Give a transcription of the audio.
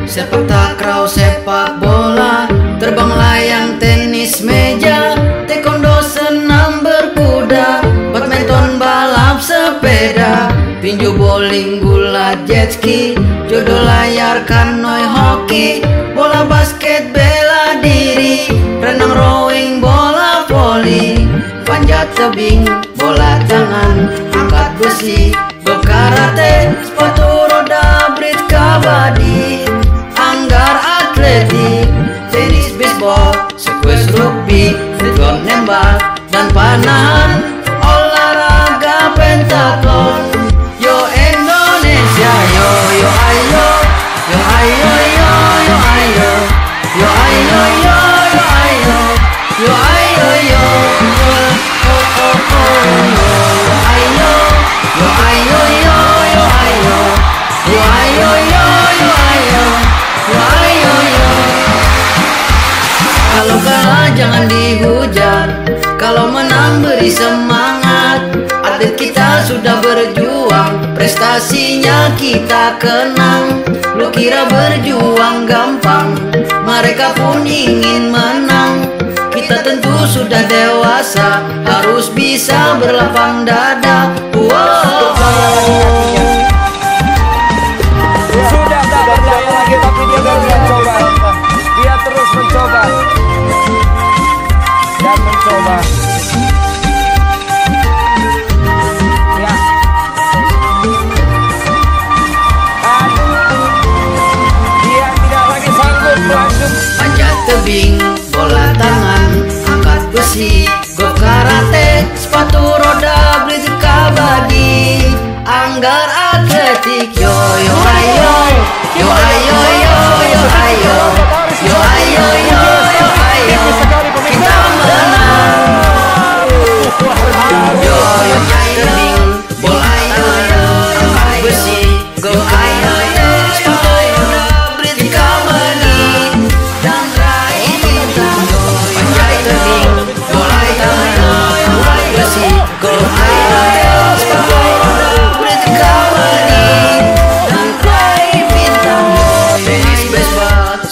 sepak takraw, sepak bola, terbang layang, tenis meja, taekwondo, senam berkuda, badminton, balap sepeda, tinju, bowling, gulat, jet ski, judo, layar, kanoy, hoki, bola basket, bela diri, renang, rowing, bola voli, panjat tebing, bola tangan, angkat besi, go karate, sepatu roda, bridge, kabadi, anggar, atletik, tenis, baseball, squash, rugby, free nembak, dan panahan, olahraga pentatlon. Yo Indonesia, yo yo ayo, yo ayo yo yo ayo, yo ayo yo yo ayo, yo ayo yo, oh oh oh oh, yo ayo, yo ayo yo yo ayo, yo ayo yo yo ayo, yo ayo yo. Kalau kalah jangan dihujat, kalau menang beri semangat. Atlet kita sudah berjuang, prestasinya kita kenang. Lu kira berjuang gampang, mereka pun ingin menang. Kita tentu sudah dewasa, harus bisa berlapang dada. Wow. Sudah tak berdaya lagi, tapi dia terus mencoba. Dia terus mencoba dan mencoba. Ya. Dan dia tidak lagi sanggup melanjut. Panjat tebing, bola tangan, angkat besi, go karate, sepatu roda, bridge, kabadi, anggar, atletik. Yo yo ayo, yo ayo yo yo ayo, yo ayo yo yo ayo, kita menang. Yo yo tebing, bola tangan, angkat besi, go karate, sepatu roda, bridge, kabadi, dan raih bintang. Panjat tebing, bola tangan, angkat besi, go karate, sepatu roda, bridge, kabadi, dan raih bintang. Tenis, baseball,